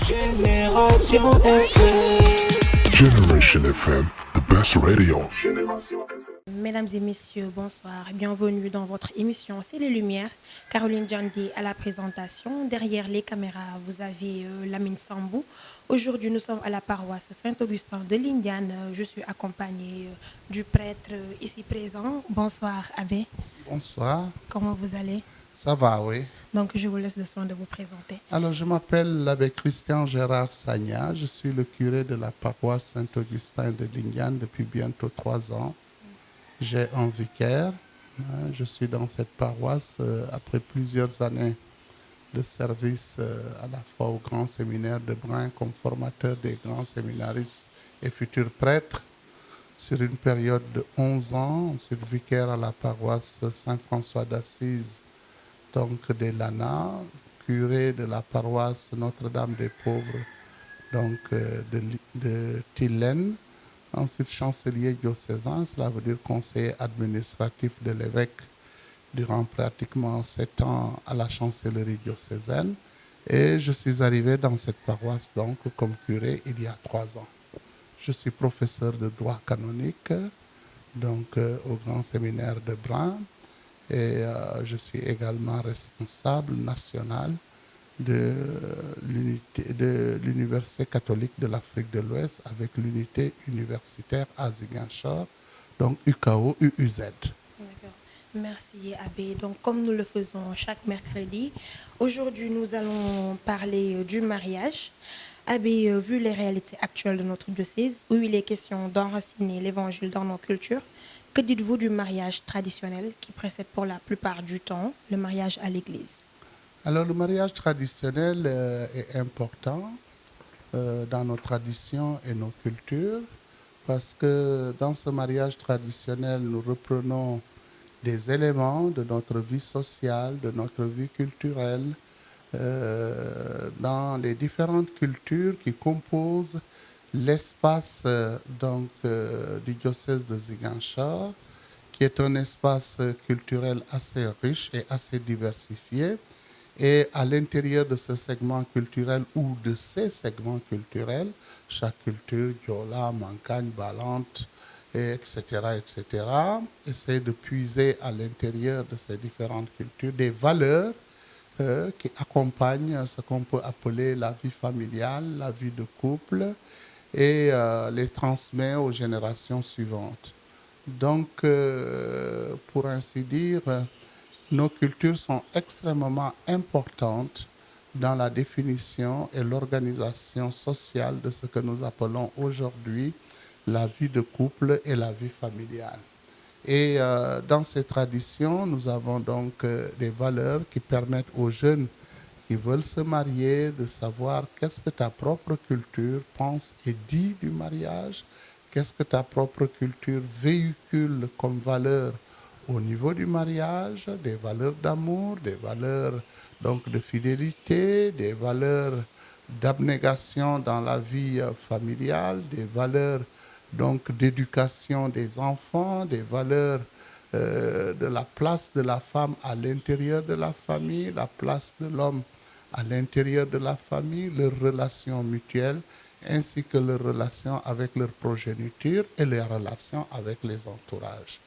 Génération FM. Generation FM, the best radio. Mesdames et messieurs, bonsoir. Bienvenue dans votre émission C'est les Lumières. Caroline Djandi à la présentation. Derrière les caméras, vous avez Lamine Sambou. Aujourd'hui, nous sommes à la paroisse Saint-Augustin de Lindiane. Je suis accompagnée du prêtre ici présent. Bonsoir, abbé. Bonsoir. Comment vous allez? Ça va, oui. Donc, je vous laisse le soin de vous présenter. Alors, je m'appelle l'abbé Christian Gérard Sagna. Je suis le curé de la paroisse Saint-Augustin de Lindiane depuis bientôt 3 ans. J'ai un vicaire. Je suis dans cette paroisse après plusieurs années de service à la fois au grand séminaire de Brin comme formateur des grands séminaristes et futurs prêtres sur une période de 11 ans. Ensuite, vicaire à la paroisse Saint-François d'Assise, donc de Lana, curé de la paroisse Notre-Dame des Pauvres, donc de Tilène. Ensuite, chancelier diocésain, cela veut dire conseiller administratif de l'évêque durant pratiquement 7 ans à la chancellerie diocésaine. Et je suis arrivé dans cette paroisse donc comme curé il y a 3 ans. Je suis professeur de droit canonique donc au grand séminaire de Brin. Et je suis également responsable national de l'Université catholique de l'Afrique de l'Ouest avec l'unité universitaire à Ziguinchor, donc UKO, UUZ. D'accord. Merci, abbé. Donc, comme nous le faisons chaque mercredi, aujourd'hui, nous allons parler du mariage. Abbé, vu les réalités actuelles de notre diocèse, où il est question d'enraciner l'évangile dans nos cultures, que dites-vous du mariage traditionnel qui précède pour la plupart du temps le mariage à l'église? Alors, le mariage traditionnel est important dans nos traditions et nos cultures parce que dans ce mariage traditionnel, nous reprenons des éléments de notre vie sociale, de notre vie culturelle, dans les différentes cultures qui composent l'espace du diocèse de Ziguinchor, qui est un espace culturel assez riche et assez diversifié. Et à l'intérieur de ce segment culturel ou de ces segments culturels, chaque culture, Diola, Mancagne, Balante, etc., essaie de puiser à l'intérieur de ces différentes cultures des valeurs qui accompagnent ce qu'on peut appeler la vie familiale, la vie de couple, et les transmet aux générations suivantes. Donc, pour ainsi dire, nos cultures sont extrêmement importantes dans la définition et l'organisation sociale de ce que nous appelons aujourd'hui la vie de couple et la vie familiale. Et dans ces traditions, nous avons donc des valeurs qui permettent aux jeunes qui veulent se marier de savoir qu'est-ce que ta propre culture pense et dit du mariage, qu'est-ce que ta propre culture véhicule comme valeur au niveau du mariage, des valeurs d'amour, des valeurs donc de fidélité, des valeurs d'abnégation dans la vie familiale, des valeurs donc d'éducation des enfants, des valeurs de la place de la femme à l'intérieur de la famille, la place de l'homme à l'intérieur de la famille, leurs relations mutuelles, ainsi que leurs relations avec leur progéniture et les relations avec les entourages.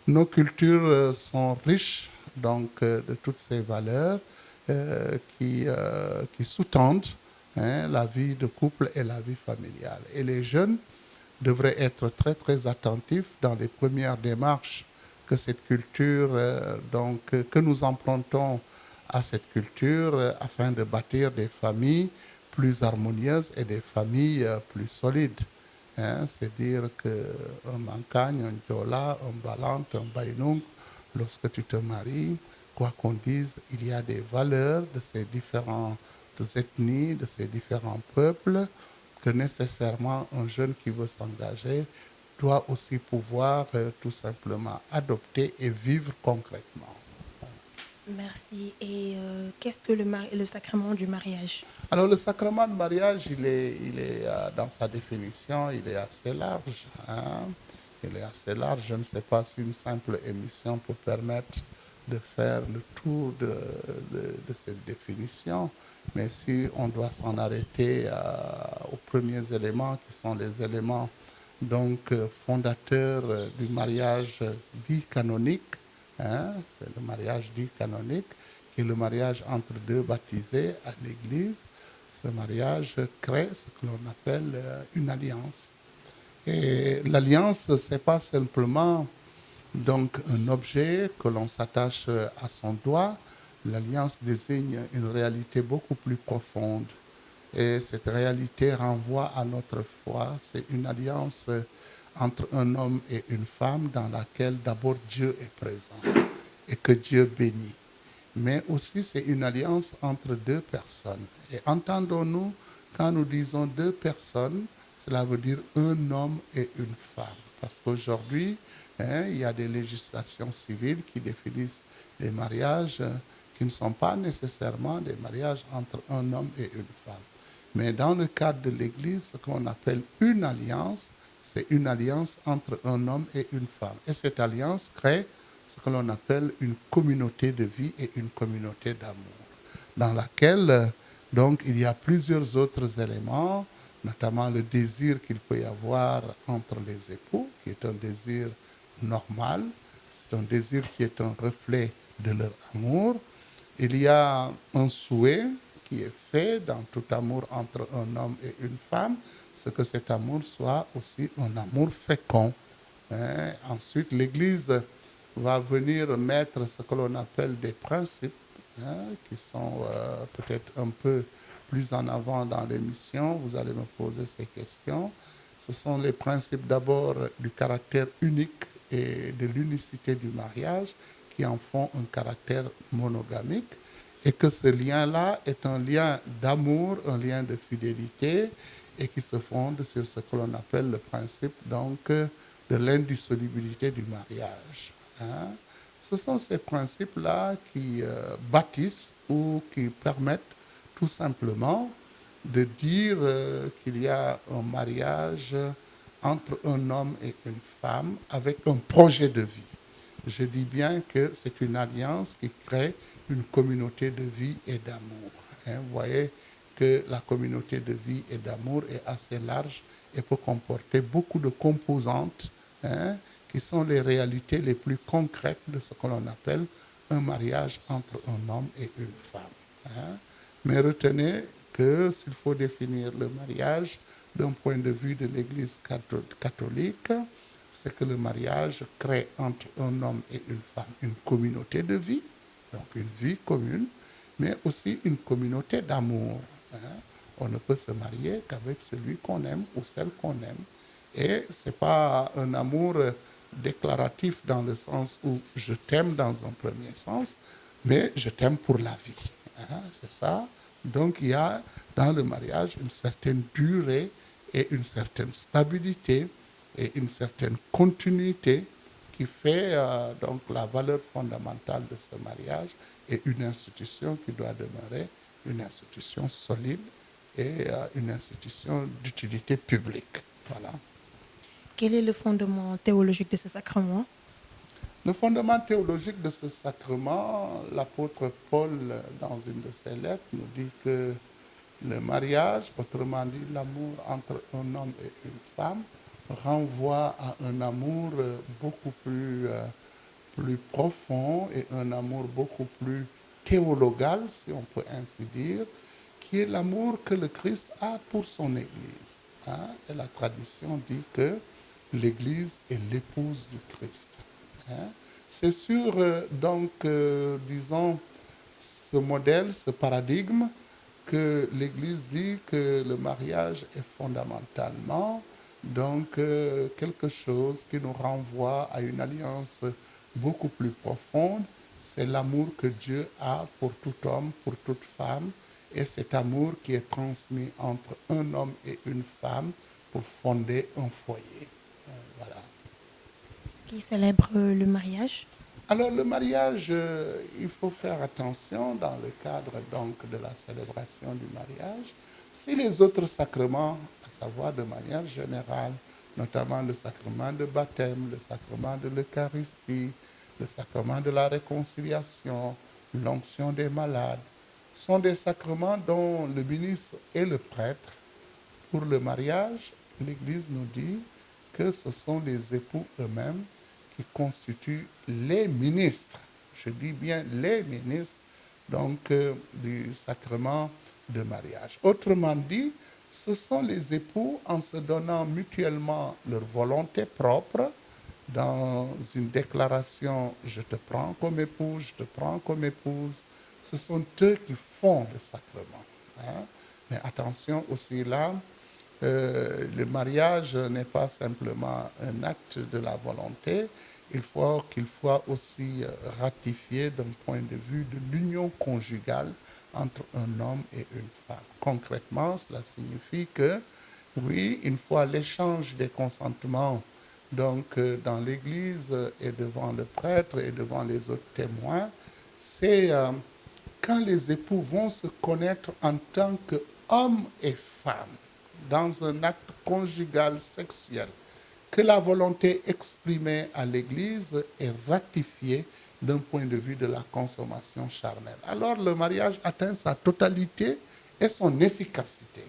Nos cultures sont riches donc de toutes ces valeurs qui sous-tendent la vie de couple et la vie familiale. Et les jeunes devraient être très très attentifs dans les premières démarches que cette culture, que nous empruntons à cette culture afin de bâtir des familles plus harmonieuses et des familles plus solides. C'est dire qu'un Mancagne, un Diola, un Balante, un Baïnoung, lorsque tu te maries, quoi qu'on dise, il y a des valeurs de ces différentes ethnies, de ces différents peuples, que nécessairement un jeune qui veut s'engager doit aussi pouvoir tout simplement adopter et vivre concrètement. Merci. Et qu'est-ce que le sacrement du mariage? Alors le sacrement de mariage, il est dans sa définition, il est assez large. Il est assez large. Je ne sais pas si une simple émission peut permettre de faire le tour de cette définition, mais si on doit s'en arrêter aux premiers éléments qui sont les éléments donc fondateurs du mariage dit canonique, hein, c'est le mariage dit canonique, qui est le mariage entre deux baptisés à l'Église. Ce mariage crée ce que l'on appelle une alliance. Et l'alliance, ce n'est pas simplement donc un objet que l'on s'attache à son doigt. L'alliance désigne une réalité beaucoup plus profonde. Et cette réalité renvoie à notre foi. C'est une alliance entre un homme et une femme dans laquelle d'abord Dieu est présent et que Dieu bénit. Mais aussi c'est une alliance entre deux personnes. Et entendons-nous, quand nous disons deux personnes, cela veut dire un homme et une femme. Parce qu'aujourd'hui, il y a des législations civiles qui définissent des mariages qui ne sont pas nécessairement des mariages entre un homme et une femme. Mais dans le cadre de l'Église, ce qu'on appelle une alliance, c'est une alliance entre un homme et une femme. Et cette alliance crée ce que l'on appelle une communauté de vie et une communauté d'amour, dans laquelle donc il y a plusieurs autres éléments, notamment le désir qu'il peut y avoir entre les époux, qui est un désir normal, c'est un désir qui est un reflet de leur amour. Il y a un souhait qui est fait dans tout amour entre un homme et une femme, c'est que cet amour soit aussi un amour fécond. Ensuite, l'Église va venir mettre ce que l'on appelle des principes, qui sont peut-être un peu plus en avant dans l'émission. Vous allez me poser ces questions. Ce sont les principes d'abord du caractère unique et de l'unicité du mariage qui en font un caractère monogamique, et que ce lien-là est un lien d'amour, un lien de fidélité, et qui se fonde sur ce que l'on appelle le principe donc de l'indissolubilité du mariage. Ce sont ces principes-là qui bâtissent ou qui permettent tout simplement de dire qu'il y a un mariage entre un homme et une femme avec un projet de vie. Je dis bien que c'est une alliance qui crée une communauté de vie et d'amour. Vous voyez que la communauté de vie et d'amour est assez large et peut comporter beaucoup de composantes qui sont les réalités les plus concrètes de ce que l'on appelle un mariage entre un homme et une femme. Mais retenez que s'il faut définir le mariage d'un point de vue de l'Église catholique, c'est que le mariage crée entre un homme et une femme une communauté de vie, donc une vie commune, mais aussi une communauté d'amour. On ne peut se marier qu'avec celui qu'on aime ou celle qu'on aime. Et ce n'est pas un amour déclaratif dans le sens où je t'aime dans un premier sens, mais je t'aime pour la vie. C'est ça. Donc il y a dans le mariage une certaine durée et une certaine stabilité et une certaine continuité qui fait donc la valeur fondamentale de ce mariage, et une institution qui doit demeurer une institution solide et une institution d'utilité publique. Voilà. Quel est le fondement théologique de ce sacrement? Le fondement théologique de ce sacrement, l'apôtre Paul, dans une de ses lettres, nous dit que le mariage, autrement dit l'amour entre un homme et une femme, renvoie à un amour beaucoup plus profond et un amour beaucoup plus théologal, si on peut ainsi dire, qui est l'amour que le Christ a pour son Église. Et la tradition dit que l'Église est l'épouse du Christ. C'est sur, disons, ce modèle, ce paradigme, que l'Église dit que le mariage est fondamentalement donc quelque chose qui nous renvoie à une alliance beaucoup plus profonde. C'est l'amour que Dieu a pour tout homme, pour toute femme, et cet amour qui est transmis entre un homme et une femme pour fonder un foyer. Voilà. Qui célèbre le mariage? Alors le mariage, il faut faire attention dans le cadre donc de la célébration du mariage. Si les autres sacrements, à savoir de manière générale, notamment le sacrement de baptême, le sacrement de l'Eucharistie, le sacrement de la réconciliation, l'onction des malades, sont des sacrements dont le ministre et le prêtre, pour le mariage, l'Église nous dit que ce sont les époux eux-mêmes qui constituent les ministres, je dis bien les ministres, donc du sacrement de mariage. Autrement dit, ce sont les époux en se donnant mutuellement leur volonté propre dans une déclaration « je te prends comme épouse, je te prends comme épouse », ce sont eux qui font le sacrement. Hein? Mais attention aussi là, le mariage n'est pas simplement un acte de la volonté, il faut qu'il soit aussi ratifié d'un point de vue de l'union conjugale entre un homme et une femme. Concrètement, cela signifie que, oui, une fois l'échange des consentements donc dans l'Église et devant le prêtre et devant les autres témoins, c'est quand les époux vont se connaître en tant qu'hommes et femmes dans un acte conjugal sexuel, que la volonté exprimée à l'Église est ratifiée d'un point de vue de la consommation charnelle. Alors le mariage atteint sa totalité et son efficacité.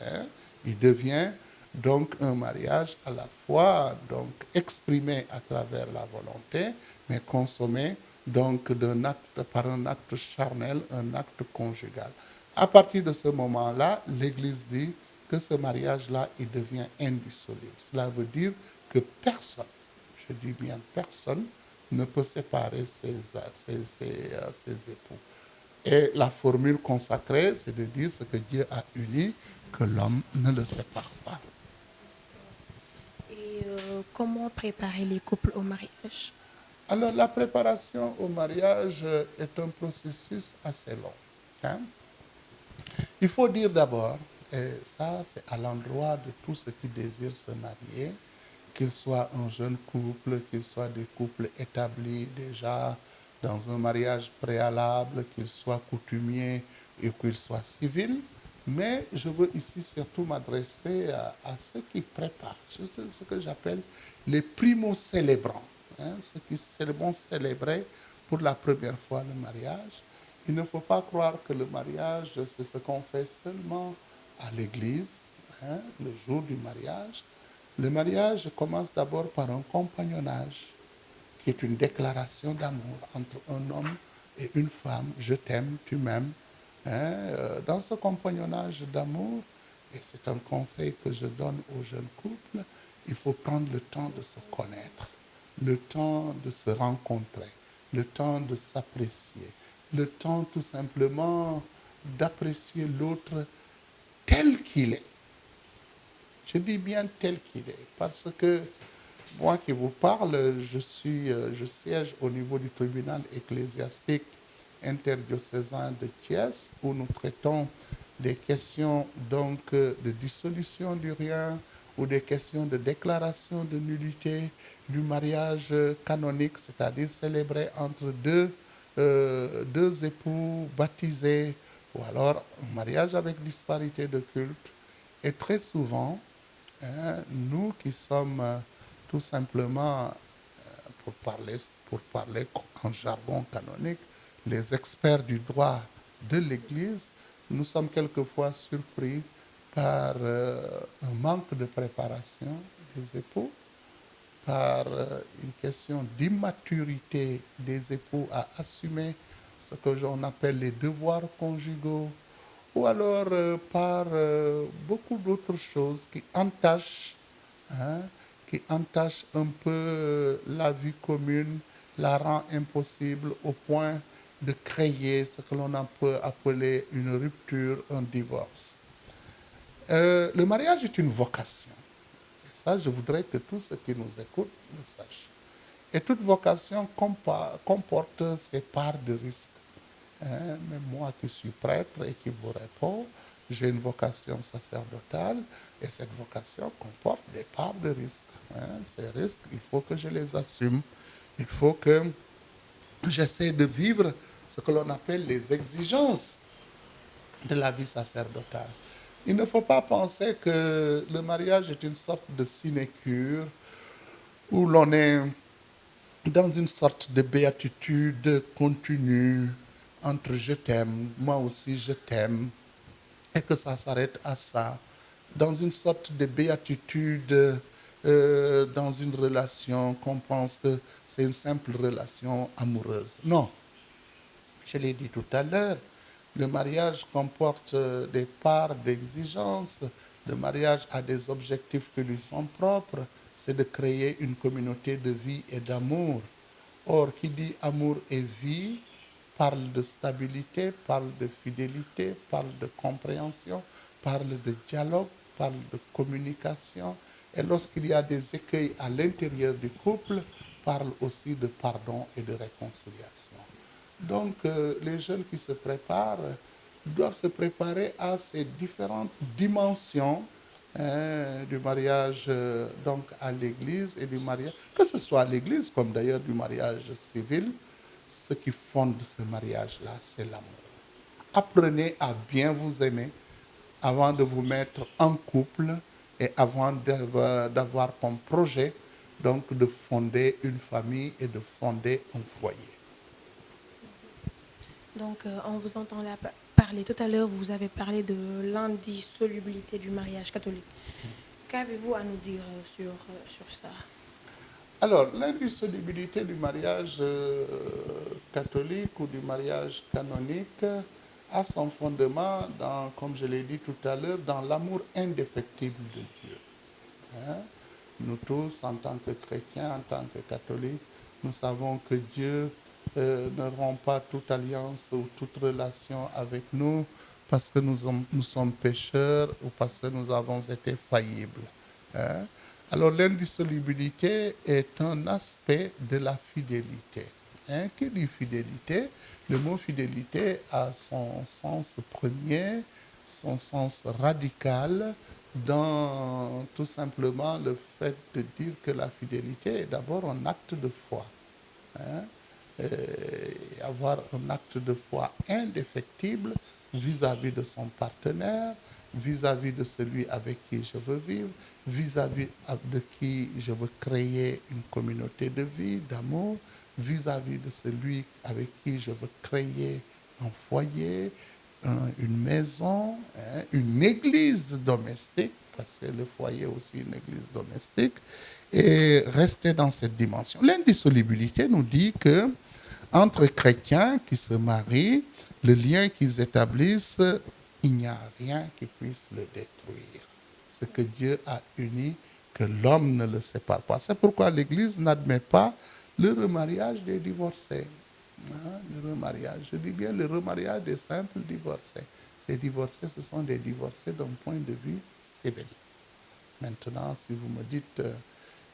Hein? Il devient donc un mariage à la fois donc exprimé à travers la volonté, mais consommé donc par un acte charnel, un acte conjugal. À partir de ce moment-là, l'Église dit que ce mariage-là, il devient indissoluble. Cela veut dire que personne, je dis bien personne, ne peut séparer ses époux. Et la formule consacrée, c'est de dire ce que Dieu a uni, que l'homme ne le sépare pas. Et comment préparer les couples au mariage? Alors, la préparation au mariage est un processus assez long. Hein? Il faut dire d'abord, et ça c'est à l'endroit de tous ceux qui désirent se marier, qu'ils soient un jeune couple, qu'ils soient des couples établis déjà dans un mariage préalable, qu'ils soient coutumiers et qu'ils soient civils. Mais je veux ici surtout m'adresser à ceux qui préparent, ce que j'appelle les primo-célébrants, hein, ceux qui vont célébrer pour la première fois le mariage. Il ne faut pas croire que le mariage, c'est ce qu'on fait seulement à l'église, hein, le jour du mariage. Le mariage commence d'abord par un compagnonnage, qui est une déclaration d'amour entre un homme et une femme. Je t'aime, tu m'aimes. Hein, dans ce compagnonnage d'amour, et c'est un conseil que je donne aux jeunes couples, il faut prendre le temps de se connaître, le temps de se rencontrer, le temps de s'apprécier, le temps tout simplement d'apprécier l'autre tel qu'il est. Je dis bien tel qu'il est, parce que moi qui vous parle, je siège au niveau du tribunal ecclésiastique interdiocésain de Thiès, où nous traitons des questions donc de dissolution du rien ou des questions de déclaration de nullité du mariage canonique, c'est-à-dire célébré entre deux époux baptisés, ou alors un mariage avec disparité de culte. Et très souvent, hein, nous qui sommes tout simplement, pour parler en jargon canonique, les experts du droit de l'Église, nous sommes quelquefois surpris par un manque de préparation des époux, par une question d'immaturité des époux à assumer ce que l'on appelle les devoirs conjugaux, ou alors par beaucoup d'autres choses qui entachent un peu la vie commune, la rend impossible au point de créer ce que l'on peut appeler une rupture, un divorce. Le mariage est une vocation. Et ça, je voudrais que tous ceux qui nous écoutent le sachent. Et toute vocation comporte ses parts de risque. Hein, même moi qui suis prêtre et qui vous réponds, j'ai une vocation sacerdotale et cette vocation comporte des parts de risque. Hein. Ces risques, il faut que je les assume. Il faut que j'essaie de vivre ce que l'on appelle les exigences de la vie sacerdotale. Il ne faut pas penser que le mariage est une sorte de sinécure où l'on est dans une sorte de béatitude continue entre je t'aime, moi aussi je t'aime, et que ça s'arrête à ça, dans une sorte de béatitude, dans une relation qu'on pense que c'est une simple relation amoureuse. Non, je l'ai dit tout à l'heure, le mariage comporte des parts d'exigence, le mariage a des objectifs qui lui sont propres, c'est de créer une communauté de vie et d'amour. Or, qui dit amour et vie parle de stabilité, parle de fidélité, parle de compréhension, parle de dialogue, parle de communication. Et lorsqu'il y a des écueils à l'intérieur du couple, parle aussi de pardon et de réconciliation. Donc, les jeunes qui se préparent doivent se préparer à ces différentes dimensions du mariage donc à l'église et du mariage, que ce soit à l'église comme d'ailleurs du mariage civil. Ce qui fonde ce mariage-là, c'est l'amour. Apprenez à bien vous aimer avant de vous mettre en couple et avant d'avoir comme projet donc de fonder une famille et de fonder un foyer. Donc, on vous entend là parler. Tout à l'heure, vous avez parlé de l'indissolubilité du mariage catholique. Qu'avez-vous à nous dire sur ça? Alors, l'indissolubilité du mariage catholique ou du mariage canonique a son fondement, dans, comme je l'ai dit tout à l'heure, dans l'amour indéfectible de Dieu. Hein? Nous tous, en tant que chrétiens, en tant que catholiques, nous savons que Dieu ne rompt pas toute alliance ou toute relation avec nous parce que nous sommes pécheurs ou parce que nous avons été faillibles. Hein? Alors l'indissolubilité est un aspect de la fidélité. Hein? Qui dit fidélité? Le mot fidélité a son sens premier, son sens radical, dans tout simplement le fait de dire que la fidélité est d'abord un acte de foi. Hein? Avoir un acte de foi indéfectible vis-à-vis de son partenaire, vis-à-vis de celui avec qui je veux vivre, vis-à-vis de qui je veux créer une communauté de vie, d'amour, vis-à-vis de celui avec qui je veux créer un foyer, une maison, hein, une église domestique, parce que le foyer est aussi une église domestique, et rester dans cette dimension. L'indissolubilité nous dit que entre chrétiens qui se marient, le lien qu'ils établissent, il n'y a rien qui puisse le détruire. Ce que Dieu a uni, que l'homme ne le sépare pas. C'est pourquoi l'Église n'admet pas le remariage des divorcés. Hein, le remariage, je dis bien le remariage des simples divorcés. Ces divorcés, ce sont des divorcés d'un point de vue civil. Maintenant, si vous me dites,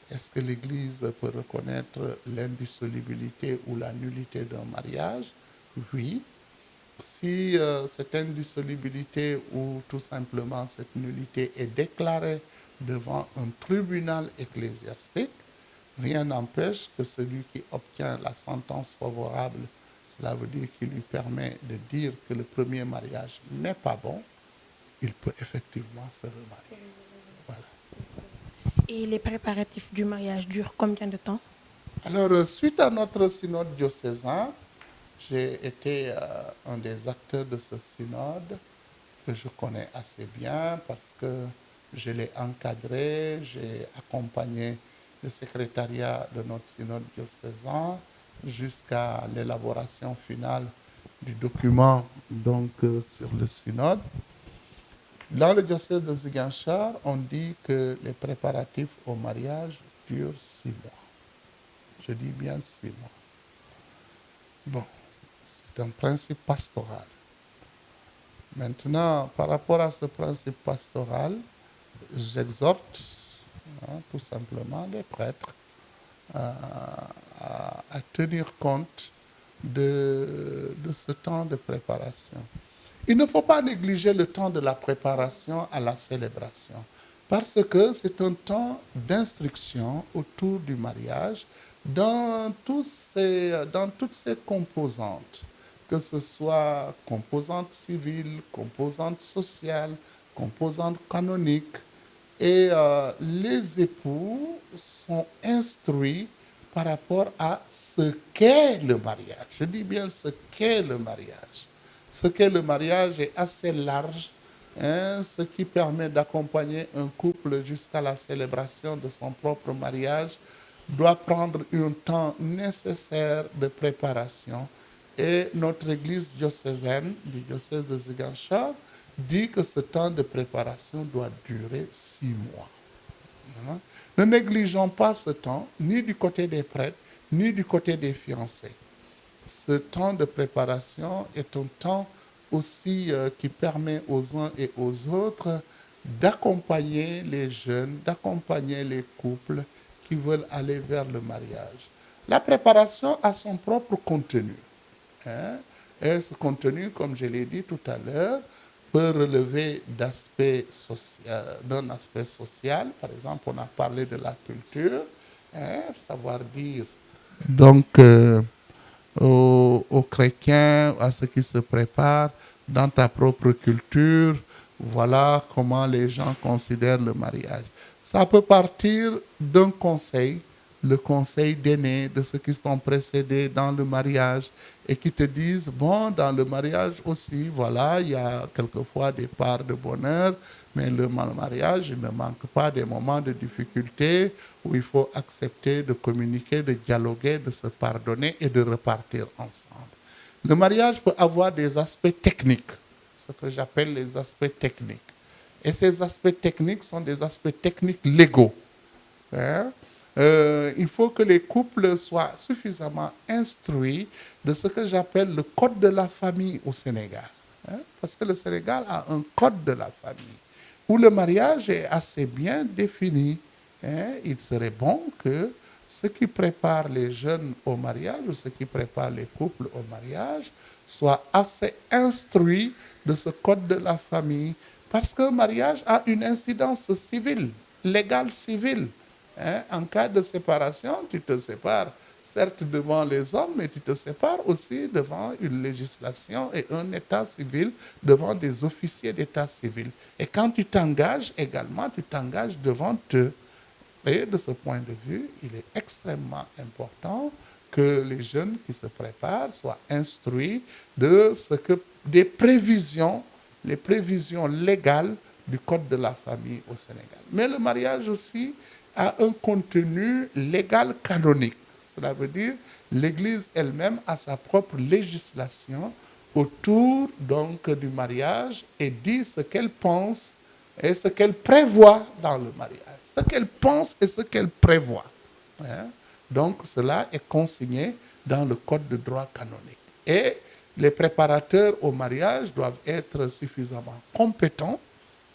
est-ce que l'Église peut reconnaître l'indissolubilité ou la nullité d'un mariage? Oui. Si cette indissolubilité ou tout simplement cette nullité est déclarée devant un tribunal ecclésiastique, rien n'empêche que celui qui obtient la sentence favorable, cela veut dire qu'il lui permet de dire que le premier mariage n'est pas bon, il peut effectivement se remarier. Voilà. Et les préparatifs du mariage durent combien de temps? Alors, suite à notre synode diocésain, j'ai été un des acteurs de ce synode que je connais assez bien parce que je l'ai encadré, j'ai accompagné le secrétariat de notre synode diocésain jusqu'à l'élaboration finale du document donc, sur le synode. Dans le diocèse de Ziguinchor, on dit que les préparatifs au mariage durent 6 mois. Je dis bien 6 mois. Bon, c'est un principe pastoral. Maintenant, par rapport à ce principe pastoral, j'exhorte tout simplement les prêtres à tenir compte de ce temps de préparation. Il ne faut pas négliger le temps de la préparation à la célébration, parce que c'est un temps d'instruction autour du mariage dans toutes ces composantes, que ce soit composantes civiles, composantes sociales, composantes canoniques. Et les époux sont instruits par rapport à ce qu'est le mariage. Je dis bien ce qu'est le mariage. Ce qu'est le mariage est assez large, hein, ce qui permet d'accompagner un couple jusqu'à la célébration de son propre mariage doit prendre un temps nécessaire de préparation. Et notre église diocésaine, du diocèse de Ziguinchor, dit que ce temps de préparation doit durer 6 mois. Ne négligeons pas ce temps, ni du côté des prêtres, ni du côté des fiancés. Ce temps de préparation est un temps aussi qui permet aux uns et aux autres d'accompagner les jeunes, d'accompagner les couples qui veulent aller vers le mariage. La préparation a son propre contenu. Hein? Et ce contenu, comme je l'ai dit tout à l'heure, peut relever d'un aspect social. Par exemple, on a parlé de la culture, hein, savoir dire donc aux chrétiens, à ceux qui se préparent dans ta propre culture, voilà comment les gens considèrent le mariage. Ça peut partir d'un conseil, le conseil d'aînés, de ceux qui sont précédés dans le mariage et qui te disent, bon, dans le mariage aussi, voilà, il y a quelquefois des parts de bonheur, mais le mariage, il ne manque pas des moments de difficulté où il faut accepter de communiquer, de dialoguer, de se pardonner et de repartir ensemble. Le mariage peut avoir des aspects techniques, ce que j'appelle les aspects techniques. Et ces aspects techniques sont des aspects techniques légaux. Hein? Il faut que les couples soient suffisamment instruits de ce que j'appelle le code de la famille au Sénégal. Hein? Parce que le Sénégal a un code de la famille où le mariage est assez bien défini. Hein? Il serait bon que ceux qui préparent les jeunes au mariage ou ceux qui préparent les couples au mariage soient assez instruits de ce code de la famille. Parce que le mariage a une incidence civile, légale civile. Hein? En cas de séparation, tu te sépares certes devant les hommes, mais tu te sépares aussi devant une législation et un état civil, devant des officiers d'état civil. Et quand tu t'engages également, tu t'engages devant eux. Et de ce point de vue, il est extrêmement important que les jeunes qui se préparent soient instruits de ce que des prévisions, les prévisions légales du code de la famille au Sénégal. Mais le mariage aussi a un contenu légal canonique. Cela veut dire l'Église elle-même a sa propre législation autour donc du mariage et dit ce qu'elle pense et ce qu'elle prévoit dans le mariage. Ce qu'elle pense et ce qu'elle prévoit. Hein? Donc cela est consigné dans le code de droit canonique. Et les préparateurs au mariage doivent être suffisamment compétents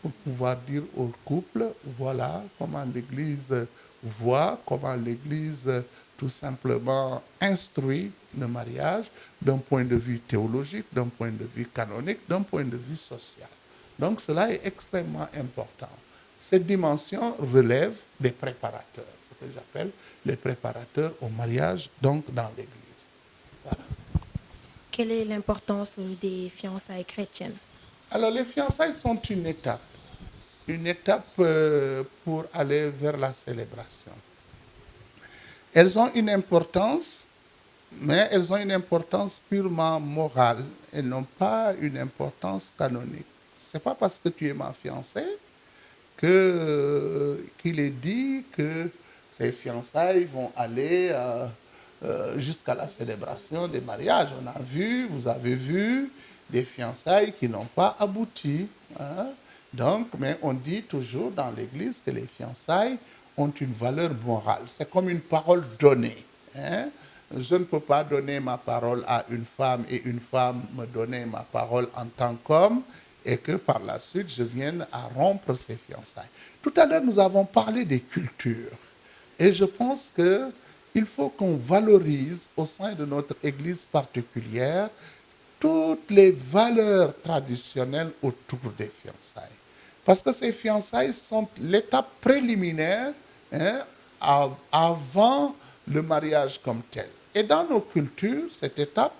pour pouvoir dire au couple, voilà comment l'Église voit, comment l'Église tout simplement instruit le mariage d'un point de vue théologique, d'un point de vue canonique, d'un point de vue social. Donc cela est extrêmement important. Cette dimension relève des préparateurs, ce que j'appelle les préparateurs au mariage, donc dans l'Église. Voilà. Quelle est l'importance des fiançailles chrétiennes? Alors les fiançailles sont une étape pour aller vers la célébration. Elles ont une importance, mais elles ont une importance purement morale et non pas une importance canonique. Ce n'est pas parce que tu es ma fiancée qu'il est dit que ces fiançailles vont aller jusqu'à la célébration des mariages. On a vu, vous avez vu, des fiançailles qui n'ont pas abouti. Hein? Donc, mais on dit toujours dans l'Église que les fiançailles ont une valeur morale. C'est comme une parole donnée. Hein? Je ne peux pas donner ma parole à une femme et une femme me donner ma parole en tant qu'homme et que par la suite, je vienne à rompre ces fiançailles. Tout à l'heure, nous avons parlé des cultures. Et je pense qu'il faut qu'on valorise au sein de notre Église particulière toutes les valeurs traditionnelles autour des fiançailles. Parce que ces fiançailles sont l'étape préliminaire avant le mariage comme tel. Et dans nos cultures, cette étape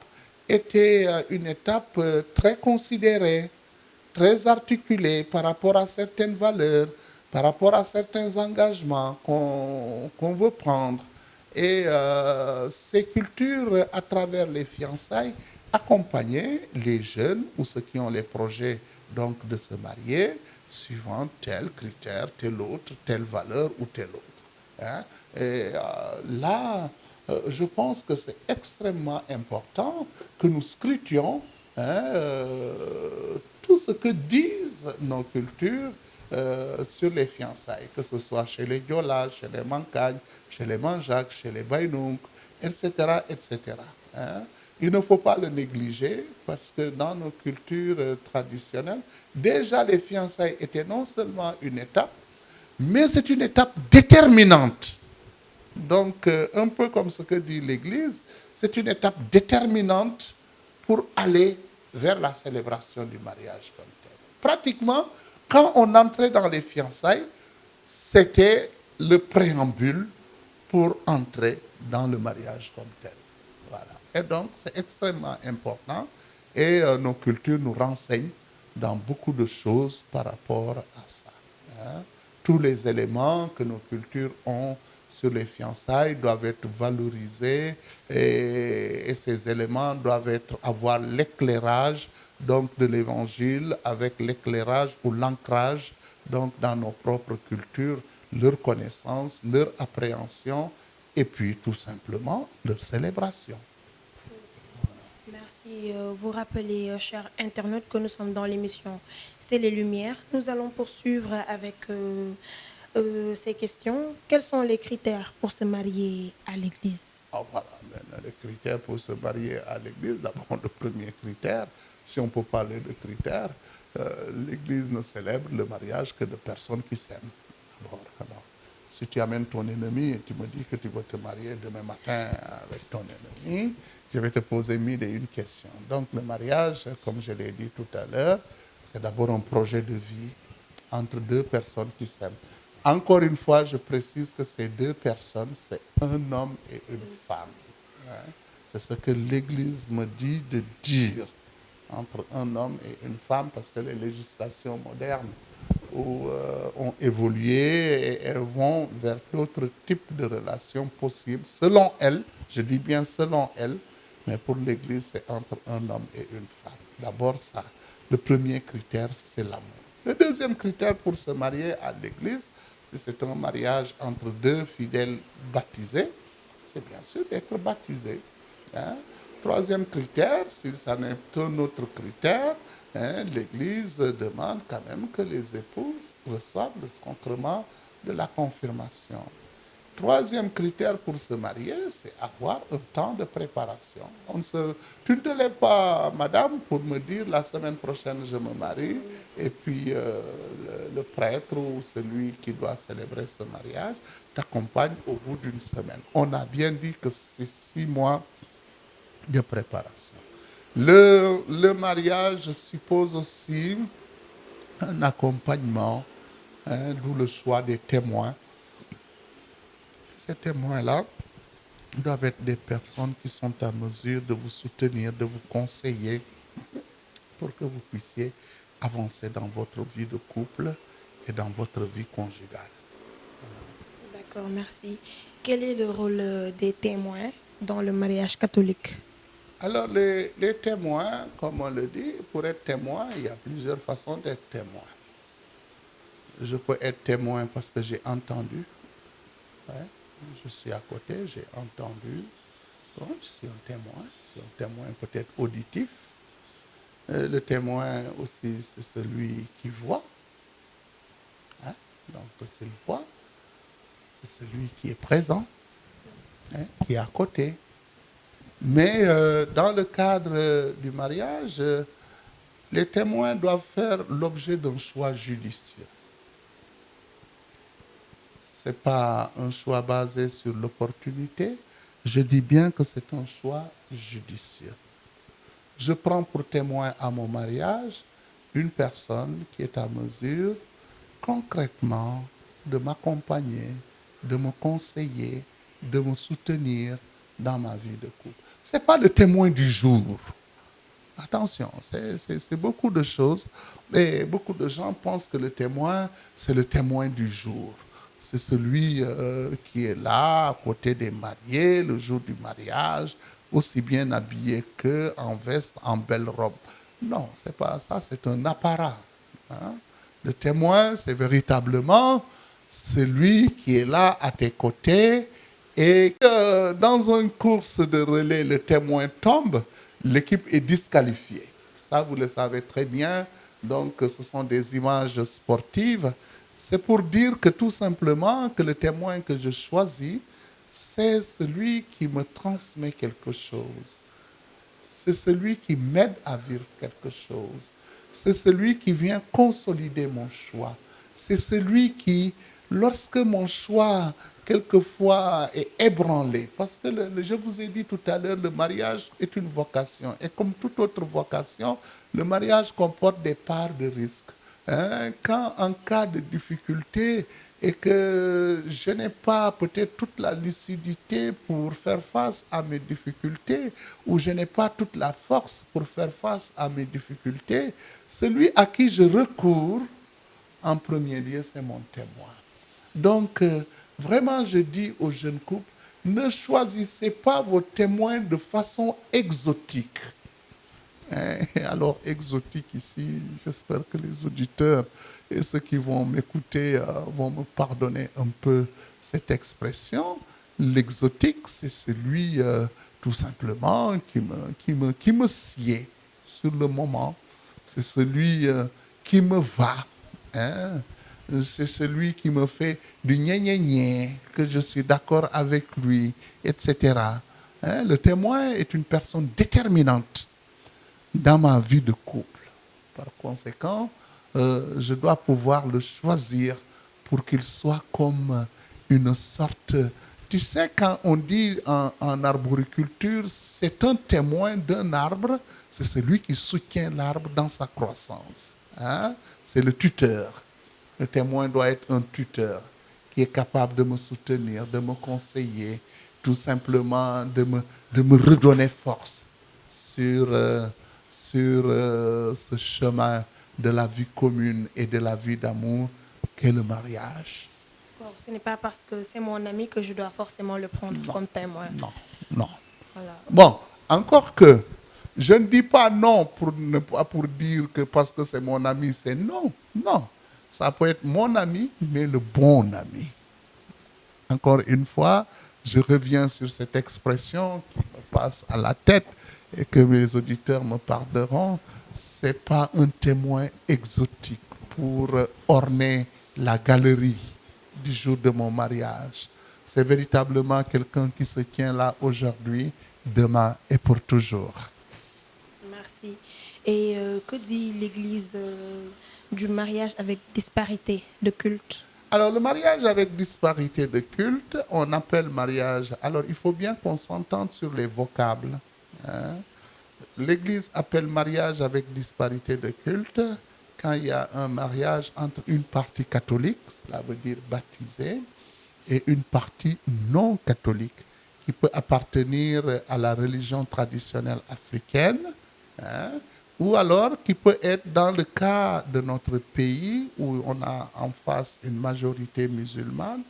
était une étape très considérée, très articulée par rapport à certaines valeurs, par rapport à certains engagements qu'on veut prendre. Et ces cultures, à travers les fiançailles, accompagnaient les jeunes ou ceux qui ont les projets donc, de se marier, suivant tel critère, tel autre, telle valeur ou tel autre. Hein. Et là, je pense que c'est extrêmement important que nous scrutions tout ce que disent nos cultures sur les fiançailles, que ce soit chez les Diola, chez les Mancagne, chez les Manjac, chez les Bainounk, etc. etc. Hein. Il ne faut pas le négliger parce que dans nos cultures traditionnelles, déjà les fiançailles étaient non seulement une étape, mais c'est une étape déterminante. Donc, un peu comme ce que dit l'Église, c'est une étape déterminante pour aller vers la célébration du mariage comme tel. Pratiquement, quand on entrait dans les fiançailles, c'était le préambule pour entrer dans le mariage comme tel. Voilà. Et donc, c'est extrêmement important et nos cultures nous renseignent dans beaucoup de choses par rapport à ça. Hein. Tous les éléments que nos cultures ont sur les fiançailles doivent être valorisés et ces éléments doivent avoir l'éclairage donc de l'évangile avec l'éclairage ou l'ancrage donc dans nos propres cultures, leur connaissance, leur appréhension et puis tout simplement leur célébration. Merci. Vous rappelez, chers internautes, que nous sommes dans l'émission C'est les Lumières. Nous allons poursuivre avec ces questions. Quels sont les critères pour se marier à l'église? Voilà, les critères pour se marier à l'église. D'abord, le premier critère, si on peut parler de critères, l'église ne célèbre le mariage que de personnes qui s'aiment. Alors, si tu amènes ton ennemi et tu me dis que tu vas te marier demain matin avec ton ennemi, je vais te poser mille et une questions. Donc le mariage, comme je l'ai dit tout à l'heure, c'est d'abord un projet de vie entre deux personnes qui s'aiment. Encore une fois, je précise que ces deux personnes, c'est un homme et une femme. Hein. C'est ce que l'Église me dit de dire entre un homme et une femme, parce que les législations modernes ont évolué et elles vont vers d'autres types de relations possibles, selon elles, je dis bien selon elles, mais pour l'Église, c'est entre un homme et une femme. D'abord ça, le premier critère, c'est l'amour. Le deuxième critère pour se marier à l'Église, si c'est un mariage entre deux fidèles baptisés, c'est bien sûr d'être baptisé. Hein. Troisième critère, si ça n'est un autre critère, hein, l'Église demande quand même que les épouses reçoivent le sacrement de la confirmation. Troisième critère pour se marier, c'est avoir un temps de préparation. Tu ne te lèves pas, madame, pour me dire la semaine prochaine je me marie, et puis le prêtre ou celui qui doit célébrer ce mariage t'accompagne au bout d'une semaine. On a bien dit que c'est 6 mois de préparation. Le mariage suppose aussi un accompagnement, hein, d'où le choix des témoins. Ces témoins-là doivent être des personnes qui sont à mesure de vous soutenir, de vous conseiller pour que vous puissiez avancer dans votre vie de couple et dans votre vie conjugale. D'accord, merci. Quel est le rôle des témoins dans le mariage catholique? Alors, les témoins, comme on le dit, pour être témoin, il y a plusieurs façons d'être témoin. Je peux être témoin parce que j'ai entendu. Hein, je suis à côté, j'ai entendu. Bon, je suis un témoin. C'est un témoin peut-être auditif. Le témoin aussi, c'est celui qui voit. Hein, donc, s'il voit, c'est celui qui est présent, hein, qui est à côté. Mais dans le cadre du mariage, les témoins doivent faire l'objet d'un choix judicieux. Ce n'est pas un choix basé sur l'opportunité. Je dis bien que c'est un choix judicieux. Je prends pour témoin à mon mariage une personne qui est à mesure concrètement de m'accompagner, de me conseiller, de me soutenir dans ma vie de couple. Ce n'est pas le témoin du jour. Attention, c'est beaucoup de choses. Et beaucoup de gens pensent que le témoin, c'est le témoin du jour. c'est celui qui est là à côté des mariés le jour du mariage, aussi bien habillé qu'en veste, en belle robe. Non, c'est pas ça, c'est un apparat. Hein. Le témoin, c'est véritablement celui qui est là à tes côtés et dans une course de relais, le témoin tombe, l'équipe est disqualifiée. Ça, vous le savez très bien. Donc, ce sont des images sportives. C'est pour dire que tout simplement, que le témoin que je choisis, c'est celui qui me transmet quelque chose. C'est celui qui m'aide à vivre quelque chose. C'est celui qui vient consolider mon choix. C'est celui qui, lorsque mon choix, quelquefois, est ébranlé, parce que je vous ai dit tout à l'heure, le mariage est une vocation. Et comme toute autre vocation, le mariage comporte des parts de risque. Hein, quand en cas de difficulté et que je n'ai pas peut-être toute la lucidité pour faire face à mes difficultés ou je n'ai pas toute la force pour faire face à mes difficultés, celui à qui je recours en premier lieu, c'est mon témoin. Donc, vraiment, je dis aux jeunes couples, ne choisissez pas vos témoins de façon exotique. Alors, exotique ici, j'espère que les auditeurs et ceux qui vont m'écouter vont me pardonner un peu cette expression. L'exotique, c'est celui, tout simplement, qui me sied sur le moment. C'est celui qui me va. Hein? C'est celui qui me fait du gna que je suis d'accord avec lui, etc. Hein? Le témoin est une personne déterminante dans ma vie de couple. Par conséquent, je dois pouvoir le choisir pour qu'il soit comme une sorte... Tu sais, quand on dit en arboriculture, c'est un témoin d'un arbre, c'est celui qui soutient l'arbre dans sa croissance. Hein? C'est le tuteur. Le témoin doit être un tuteur qui est capable de me soutenir, de me conseiller, tout simplement de me redonner force sur ce chemin de la vie commune et de la vie d'amour qu'est le mariage. Bon, ce n'est pas parce que c'est mon ami que je dois forcément le prendre comme témoin. Non. Voilà. Bon, encore que, je ne dis pas non pour dire que parce que c'est mon ami, c'est non. Non, ça peut être mon ami, mais le bon ami. Encore une fois, je reviens sur cette expression qui me passe à la tête et que mes auditeurs me pardonneront. Ce n'est pas un témoin exotique pour orner la galerie du jour de mon mariage. C'est véritablement quelqu'un qui se tient là aujourd'hui, demain et pour toujours. Merci. Et que dit l'Église du mariage avec disparité de culte? Alors, le mariage avec disparité de culte, on appelle mariage. Alors, il faut bien qu'on s'entende sur les vocables. Hein? L'Église appelle mariage avec disparité de culte quand il y a un mariage entre une partie catholique, cela veut dire baptisée, et une partie non catholique qui peut appartenir à la religion traditionnelle africaine, hein, ou alors qui peut être dans le cas de notre pays où on a en face une majorité musulmane,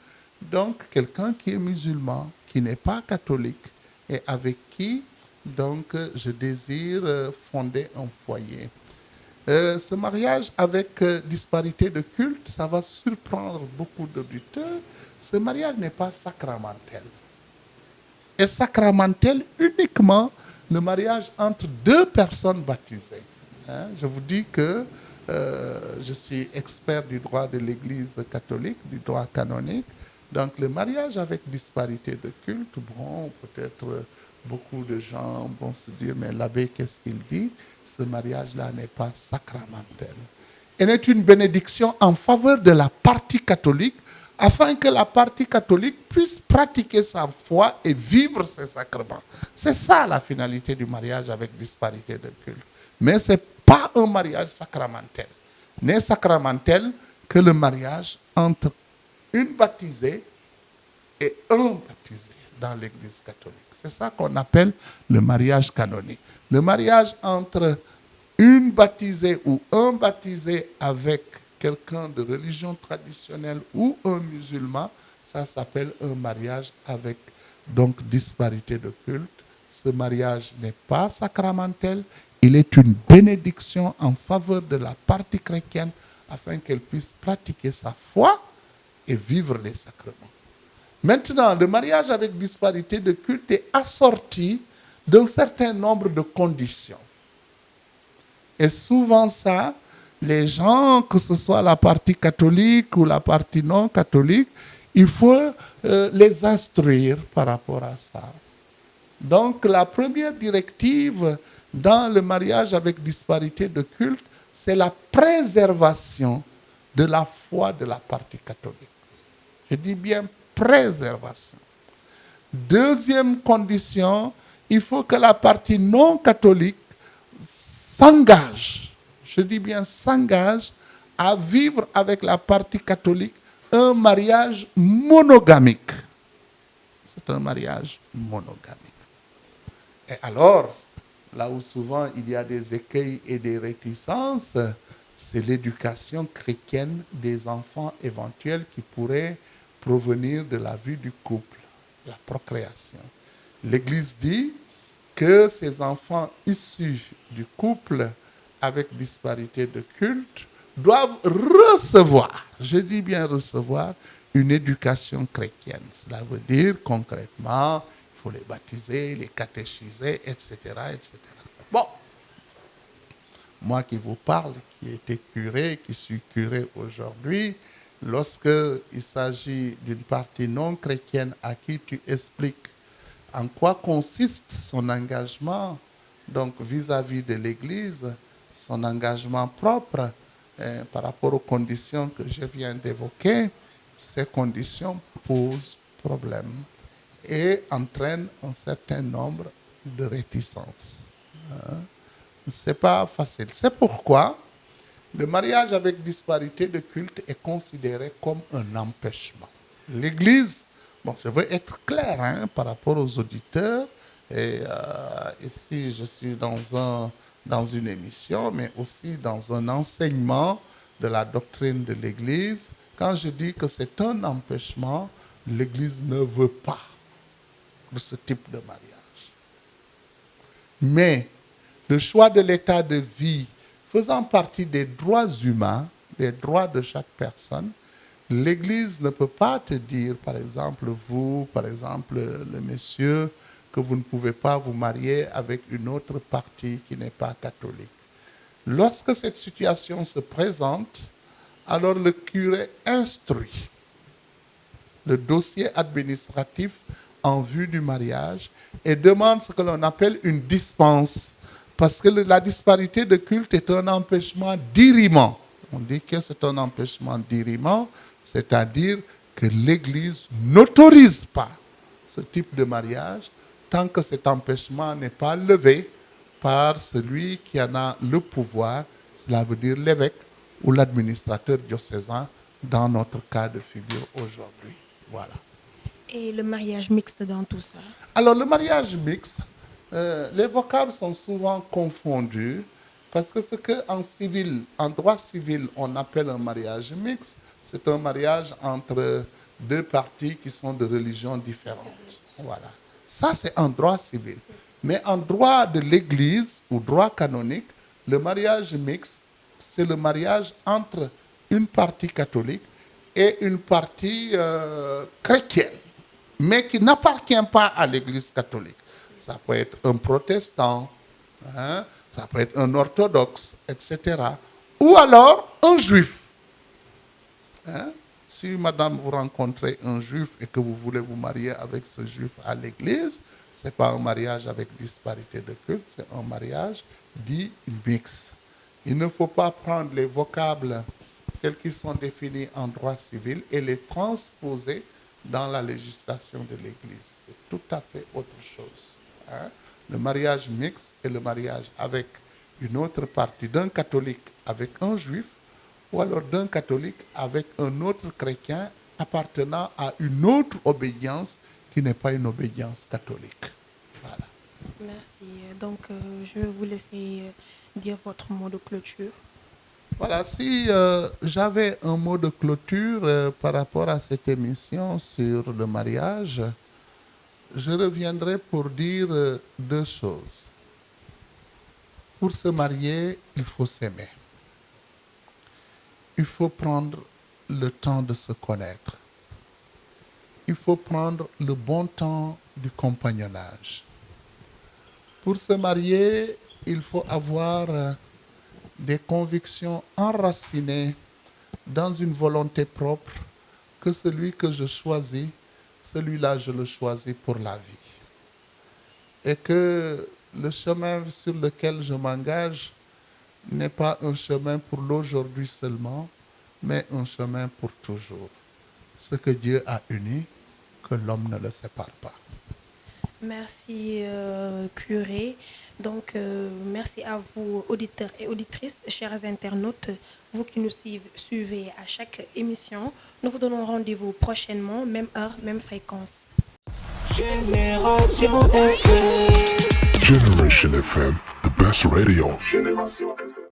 donc quelqu'un qui est musulman, qui n'est pas catholique et avec qui donc je désire fonder un foyer. Ce mariage avec disparité de culte, ça va surprendre beaucoup d'auditeurs. Ce mariage n'est pas sacramentel. Et sacramentel uniquement le mariage entre deux personnes baptisées. Hein? Je vous dis que je suis expert du droit de l'Église catholique, du droit canonique. Donc le mariage avec disparité de culte, bon, peut-être beaucoup de gens vont se dire, mais l'abbé, qu'est-ce qu'il dit? Ce mariage-là n'est pas sacramentel. Il est une bénédiction en faveur de la partie catholique, afin que la partie catholique puisse pratiquer sa foi et vivre ses sacrements. C'est ça la finalité du mariage avec disparité de culte. Mais ce n'est pas un mariage sacramentel. N'est sacramentel que le mariage entre une baptisée et un baptisé dans l'Église catholique. C'est ça qu'on appelle le mariage canonique. Le mariage entre une baptisée ou un baptisé avec quelqu'un de religion traditionnelle ou un musulman, ça s'appelle un mariage avec donc disparité de culte. Ce mariage n'est pas sacramentel, il est une bénédiction en faveur de la partie chrétienne afin qu'elle puisse pratiquer sa foi et vivre les sacrements. Maintenant, le mariage avec disparité de culte est assorti d'un certain nombre de conditions. Et souvent ça, les gens, que ce soit la partie catholique ou la partie non catholique, il faut les instruire par rapport à ça. Donc la première directive dans le mariage avec disparité de culte, c'est la préservation de la foi de la partie catholique. Je dis bien préservation. Deuxième condition, il faut que la partie non catholique s'engage, je dis bien s'engage, à vivre avec la partie catholique un mariage monogamique. C'est un mariage monogamique. Et alors, là où souvent il y a des écueils et des réticences, c'est l'éducation chrétienne des enfants éventuels qui pourraient provenir de la vie du couple, la procréation. L'Église dit que ces enfants issus du couple avec disparité de culte doivent recevoir, je dis bien recevoir, une éducation chrétienne. Cela veut dire concrètement, il faut les baptiser, les catéchiser, etc., etc. Bon, moi qui vous parle, qui ai été curé, qui suis curé aujourd'hui, lorsque il s'agit d'une partie non chrétienne à qui tu expliques en quoi consiste son engagement, donc vis-à-vis de l'Église, son engagement propre par rapport aux conditions que je viens d'évoquer, ces conditions posent problème et entraînent un certain nombre de réticences. Ce n'est pas facile. C'est pourquoi le mariage avec disparité de culte est considéré comme un empêchement. L'Église, bon, je veux être clair par rapport aux auditeurs, et ici je suis dans une émission, mais aussi dans un enseignement de la doctrine de l'Église. Quand je dis que c'est un empêchement, l'Église ne veut pas de ce type de mariage. Mais le choix de l'état de vie faisant partie des droits humains, des droits de chaque personne, l'Église ne peut pas te dire, par exemple, vous, par exemple, le monsieur, que vous ne pouvez pas vous marier avec une autre partie qui n'est pas catholique. Lorsque cette situation se présente, alors le curé instruit le dossier administratif en vue du mariage et demande ce que l'on appelle une dispense. Parce que la disparité de culte est un empêchement d'irriment. On dit que c'est un empêchement d'irriment, c'est-à-dire que l'Église n'autorise pas ce type de mariage tant que cet empêchement n'est pas levé par celui qui en a le pouvoir, cela veut dire l'évêque ou l'administrateur diocésain, dans notre cas de figure aujourd'hui. Voilà. Et le mariage mixte dans tout ça? Alors, le mariage mixte, les vocables sont souvent confondus parce que ce qu'en droit civil, on appelle un mariage mixte, c'est un mariage entre deux parties qui sont de religions différentes. Voilà. Ça, c'est en droit civil. Mais en droit de l'Église ou droit canonique, le mariage mixte, c'est le mariage entre une partie catholique et une partie chrétienne, mais qui n'appartient pas à l'Église catholique. Ça peut être un protestant, ça peut être un orthodoxe, etc. Ou alors un juif. Si, madame, vous rencontrez un juif et que vous voulez vous marier avec ce juif à l'église, ce n'est pas un mariage avec disparité de culte, c'est un mariage dit mixte. Il ne faut pas prendre les vocables tels qu'ils sont définis en droit civil et les transposer dans la législation de l'église. C'est tout à fait autre chose. Le mariage mixte est le mariage avec une autre partie, d'un catholique avec un juif, ou alors d'un catholique avec un autre chrétien appartenant à une autre obédience qui n'est pas une obédience catholique. Voilà. Merci. Donc, je vais vous laisser dire votre mot de clôture. Voilà, si j'avais un mot de clôture par rapport à cette émission sur le mariage, je reviendrai pour dire deux choses. Pour se marier, il faut s'aimer. Il faut prendre le temps de se connaître. Il faut prendre le bon temps du compagnonnage. Pour se marier, il faut avoir des convictions enracinées dans une volonté propre que celui que je choisis, celui-là, je le choisis pour la vie. Et que le chemin sur lequel je m'engage n'est pas un chemin pour l'aujourd'hui seulement, mais un chemin pour toujours. Ce que Dieu a uni, que l'homme ne le sépare pas. Merci, curé. Donc, merci à vous, auditeurs et auditrices, chers internautes, vous qui nous suivez à chaque émission. Nous vous donnons rendez-vous prochainement, même heure, même fréquence. Génération FM. Generation FM, the best radio.